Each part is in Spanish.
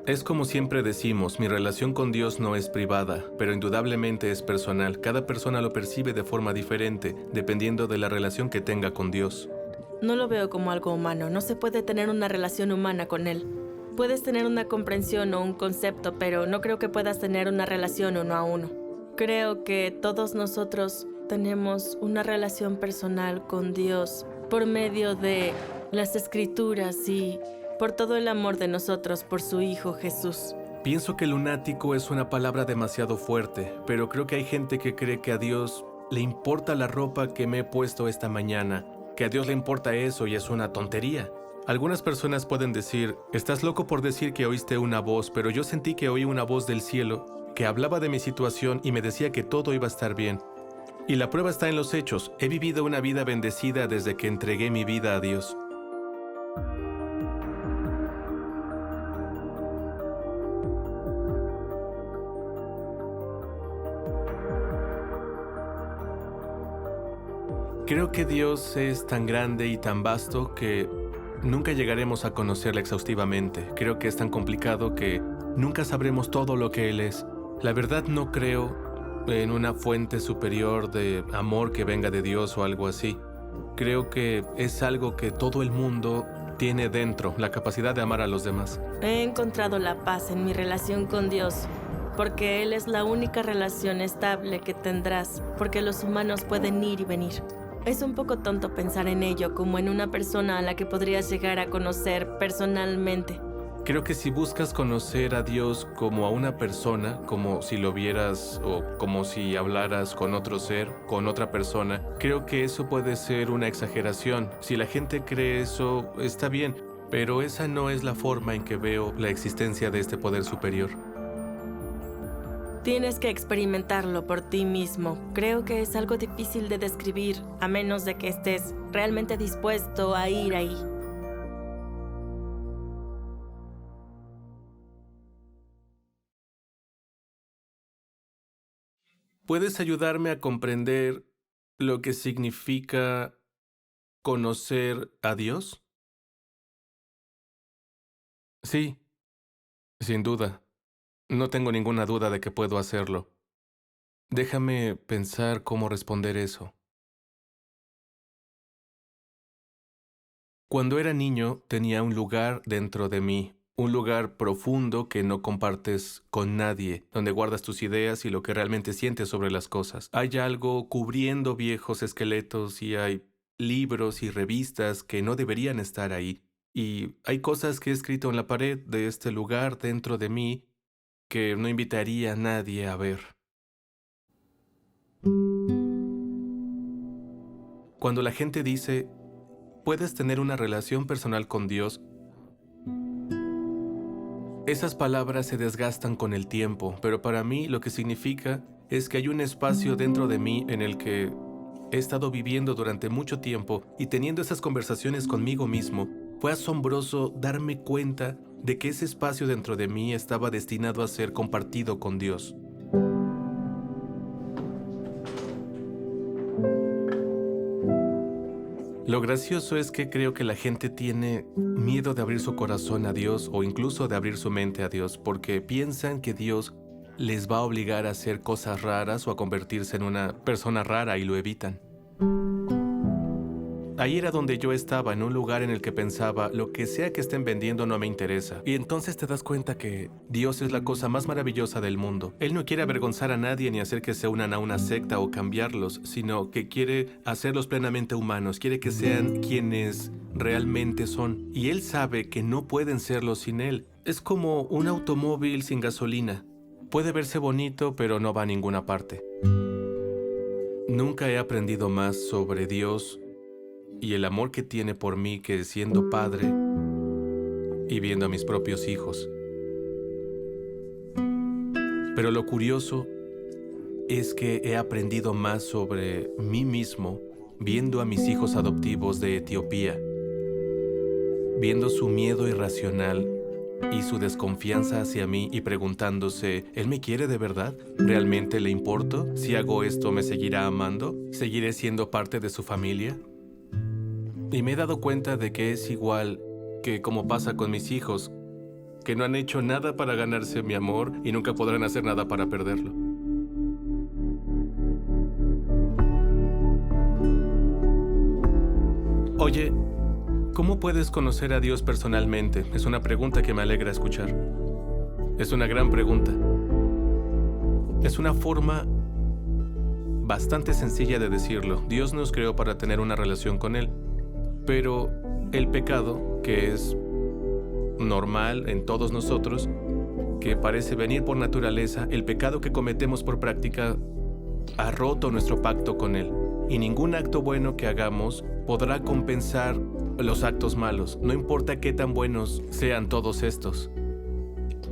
Es como siempre decimos, mi relación con Dios no es privada, pero indudablemente es personal. Cada persona lo percibe de forma diferente, dependiendo de la relación que tenga con Dios. No lo veo como algo humano. No se puede tener una relación humana con Él. Puedes tener una comprensión o un concepto, pero no creo que puedas tener una relación uno a uno. Creo que todos nosotros tenemos una relación personal con Dios por medio de las Escrituras y por todo el amor de nosotros por su Hijo Jesús. Pienso que lunático es una palabra demasiado fuerte, pero creo que hay gente que cree que a Dios le importa la ropa que me he puesto esta mañana, que a Dios le importa eso y es una tontería. Algunas personas pueden decir, estás loco por decir que oíste una voz, pero yo sentí que oí una voz del cielo que hablaba de mi situación y me decía que todo iba a estar bien. Y la prueba está en los hechos. He vivido una vida bendecida desde que entregué mi vida a Dios. Creo que Dios es tan grande y tan vasto que nunca llegaremos a conocerle exhaustivamente. Creo que es tan complicado que nunca sabremos todo lo que Él es. La verdad no creo en una fuente superior de amor que venga de Dios o algo así. Creo que es algo que todo el mundo tiene dentro, la capacidad de amar a los demás. He encontrado la paz en mi relación con Dios, porque Él es la única relación estable que tendrás, porque los humanos pueden ir y venir. Es un poco tonto pensar en ello como en una persona a la que podrías llegar a conocer personalmente. Creo que si buscas conocer a Dios como a una persona, como si lo vieras o como si hablaras con otro ser, con otra persona, creo que eso puede ser una exageración. Si la gente cree eso, está bien, pero esa no es la forma en que veo la existencia de este poder superior. Tienes que experimentarlo por ti mismo. Creo que es algo difícil de describir, a menos de que estés realmente dispuesto a ir ahí. ¿Puedes ayudarme a comprender lo que significa conocer a Dios? Sí, sin duda. No tengo ninguna duda de que puedo hacerlo. Déjame pensar cómo responder eso. Cuando era niño tenía un lugar dentro de mí, un lugar profundo que no compartes con nadie, donde guardas tus ideas y lo que realmente sientes sobre las cosas. Hay algo cubriendo viejos esqueletos y hay libros y revistas que no deberían estar ahí. Y hay cosas que he escrito en la pared de este lugar dentro de mí que no invitaría a nadie a ver. Cuando la gente dice, puedes tener una relación personal con Dios, esas palabras se desgastan con el tiempo, pero para mí lo que significa es que hay un espacio dentro de mí en el que he estado viviendo durante mucho tiempo y teniendo esas conversaciones conmigo mismo. Fue asombroso darme cuenta de que ese espacio dentro de mí estaba destinado a ser compartido con Dios. Lo gracioso es que creo que la gente tiene miedo de abrir su corazón a Dios o incluso de abrir su mente a Dios porque piensan que Dios les va a obligar a hacer cosas raras o a convertirse en una persona rara y lo evitan. Ahí era donde yo estaba, en un lugar en el que pensaba, lo que sea que estén vendiendo no me interesa. Y entonces te das cuenta que Dios es la cosa más maravillosa del mundo. Él no quiere avergonzar a nadie ni hacer que se unan a una secta o cambiarlos, sino que quiere hacerlos plenamente humanos, quiere que sean quienes realmente son. Y Él sabe que no pueden serlo sin Él. Es como un automóvil sin gasolina. Puede verse bonito, pero no va a ninguna parte. Nunca he aprendido más sobre Dios y el amor que tiene por mí que siendo padre y viendo a mis propios hijos. Pero lo curioso es que he aprendido más sobre mí mismo viendo a mis hijos adoptivos de Etiopía, viendo su miedo irracional y su desconfianza hacia mí y preguntándose, ¿él me quiere de verdad? ¿Realmente le importo? Si hago esto, ¿me seguirá amando? ¿Seguiré siendo parte de su familia? Y me he dado cuenta de que es igual que como pasa con mis hijos. que no han hecho nada para ganarse mi amor y nunca podrán hacer nada para perderlo. Oye, ¿cómo puedes conocer a Dios personalmente? Es una pregunta que me alegra escuchar. Es una gran pregunta. Es una forma bastante sencilla de decirlo. Dios nos creó para tener una relación con Él. Pero el pecado, que es normal en todos nosotros, que parece venir por naturaleza, el pecado que cometemos por práctica, ha roto nuestro pacto con Él. Y ningún acto bueno que hagamos podrá compensar los actos malos, no importa qué tan buenos sean todos estos.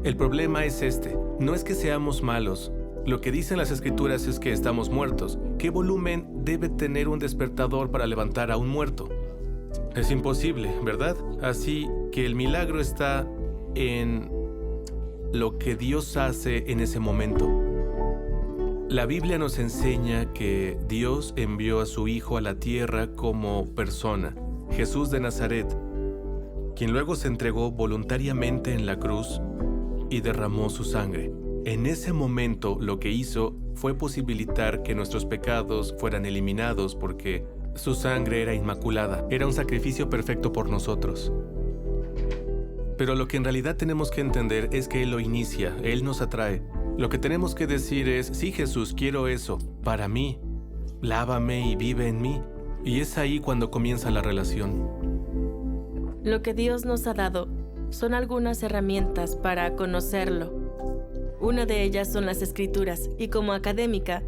El problema es este, no es que seamos malos. Lo que dicen las Escrituras es que estamos muertos. ¿Qué volumen debe tener un despertador para levantar a un muerto? Es imposible, ¿verdad? Así que el milagro está en lo que Dios hace en ese momento. La Biblia nos enseña que Dios envió a su Hijo a la tierra como persona, Jesús de Nazaret, quien luego se entregó voluntariamente en la cruz y derramó su sangre. En ese momento lo que hizo fue posibilitar que nuestros pecados fueran eliminados porque su sangre era inmaculada, era un sacrificio perfecto por nosotros. Pero lo que en realidad tenemos que entender es que Él lo inicia, Él nos atrae. Lo que tenemos que decir es, sí Jesús, quiero eso, para mí, lávame y vive en mí. Y es ahí cuando comienza la relación. Lo que Dios nos ha dado son algunas herramientas para conocerlo. Una de ellas son las Escrituras, y como académica,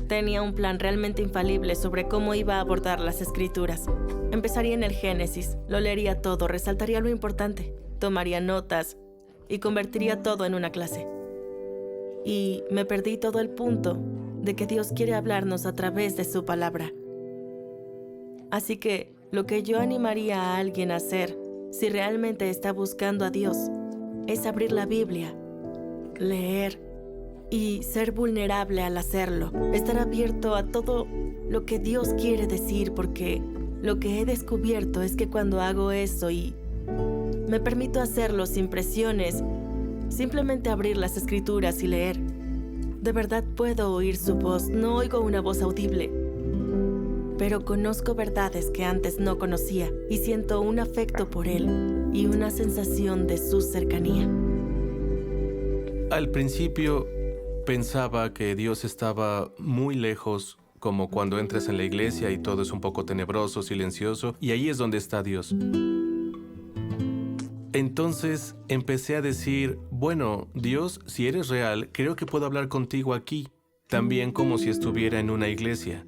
tenía un plan realmente infalible sobre cómo iba a abordar las Escrituras. Empezaría en el Génesis, lo leería todo, resaltaría lo importante, tomaría notas y convertiría todo en una clase. Y me perdí todo el punto de que Dios quiere hablarnos a través de su palabra. Así que lo que yo animaría a alguien a hacer, si realmente está buscando a Dios, es abrir la Biblia, leer y ser vulnerable al hacerlo. Estar abierto a todo lo que Dios quiere decir, porque lo que he descubierto es que cuando hago eso y me permito hacerlo sin presiones, simplemente abrir las Escrituras y leer, de verdad puedo oír su voz. No oigo una voz audible, pero conozco verdades que antes no conocía y siento un afecto por Él y una sensación de su cercanía. Al principio pensaba que Dios estaba muy lejos, como cuando entras en la iglesia y todo es un poco tenebroso, silencioso, y ahí es donde está Dios. Entonces empecé a decir, bueno, Dios, si eres real, creo que puedo hablar contigo aquí, también como si estuviera en una iglesia.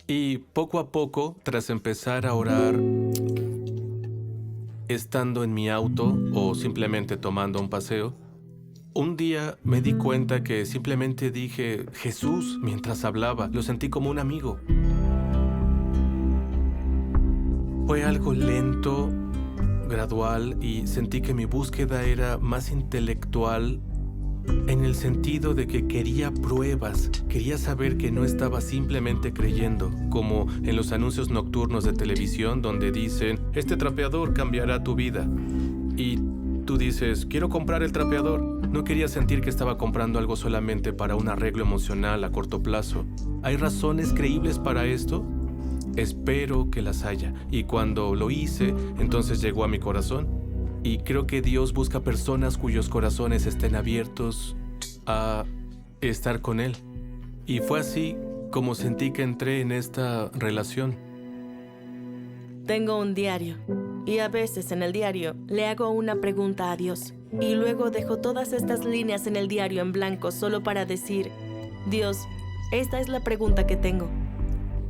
Y poco a poco, tras empezar a orar, estando en mi auto o simplemente tomando un paseo, un día me di cuenta que simplemente dije Jesús mientras hablaba. Lo sentí como un amigo. Fue algo lento, gradual, y sentí que mi búsqueda era más intelectual en el sentido de que quería pruebas, quería saber que no estaba simplemente creyendo, como en los anuncios nocturnos de televisión donde dicen, este trapeador cambiará tu vida. Y tú dices, quiero comprar el trapeador. No quería sentir que estaba comprando algo solamente para un arreglo emocional a corto plazo. ¿Hay razones creíbles para esto? Espero que las haya. Y cuando lo hice, entonces llegó a mi corazón. Y creo que Dios busca personas cuyos corazones estén abiertos a estar con Él. Y fue así como sentí que entré en esta relación. Tengo un diario, y a veces en el diario le hago una pregunta a Dios. Y luego dejo todas estas líneas en el diario en blanco solo para decir, Dios, esta es la pregunta que tengo.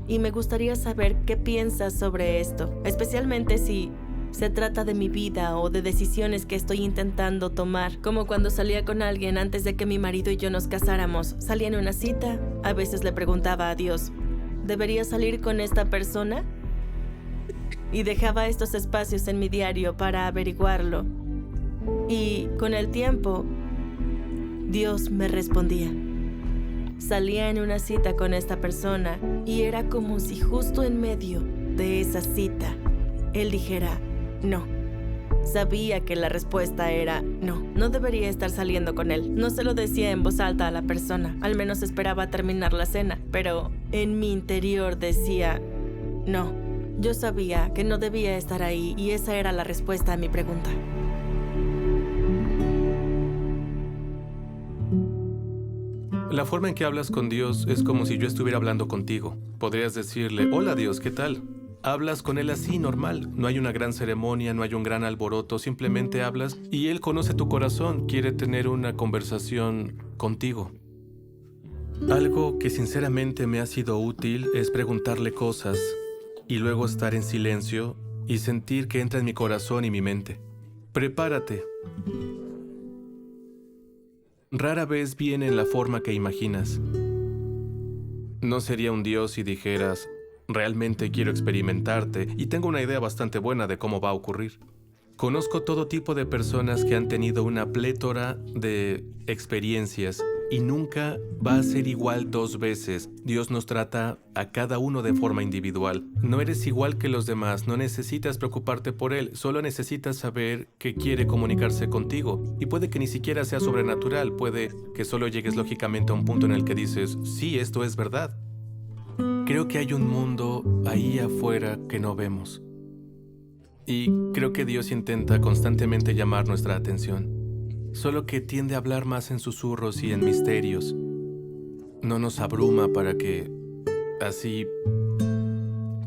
Y me gustaría saber qué piensas sobre esto, especialmente si se trata de mi vida o de decisiones que estoy intentando tomar, como cuando salía con alguien antes de que mi marido y yo nos casáramos. Salía en una cita, a veces le preguntaba a Dios, ¿debería salir con esta persona? Y dejaba estos espacios en mi diario para averiguarlo. Y con el tiempo, Dios me respondía. Salía en una cita con esta persona y era como si justo en medio de esa cita, Él dijera, no, Sabía que la respuesta era no, no debería estar saliendo con él. No se lo decía en voz alta a la persona, al menos esperaba terminar la cena, pero en mi interior decía no. Yo sabía que no debía estar ahí y esa era la respuesta a mi pregunta. La forma en que hablas con Dios es como si yo estuviera hablando contigo. Podrías decirle, hola Dios, ¿qué tal? Hablas con Él así, normal. No hay una gran ceremonia, no hay un gran alboroto, simplemente hablas y Él conoce tu corazón, quiere tener una conversación contigo. Algo que sinceramente me ha sido útil es preguntarle cosas y luego estar en silencio y sentir que entra en mi corazón y mi mente. Prepárate. Rara vez viene en la forma que imaginas. No sería un Dios si dijeras, realmente quiero experimentarte y tengo una idea bastante buena de cómo va a ocurrir. Conozco todo tipo de personas que han tenido una plétora de experiencias y nunca va a ser igual dos veces. Dios nos trata a cada uno de forma individual. No eres igual que los demás, no necesitas preocuparte por Él, solo necesitas saber que quiere comunicarse contigo. Y puede que ni siquiera sea sobrenatural, puede que solo llegues lógicamente a un punto en el que dices, sí, esto es verdad. Creo que hay un mundo ahí afuera que no vemos. Y creo que Dios intenta constantemente llamar nuestra atención. Solo que tiende a hablar más en susurros y en misterios. No nos abruma para que así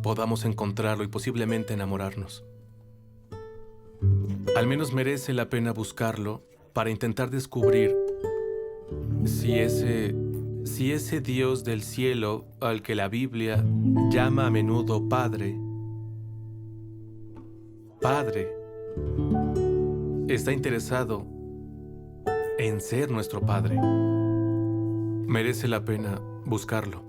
podamos encontrarlo y posiblemente enamorarnos. Al menos merece la pena buscarlo para intentar descubrir si ese Dios del cielo al que la Biblia llama a menudo Padre, está interesado en ser nuestro Padre. Merece la pena buscarlo.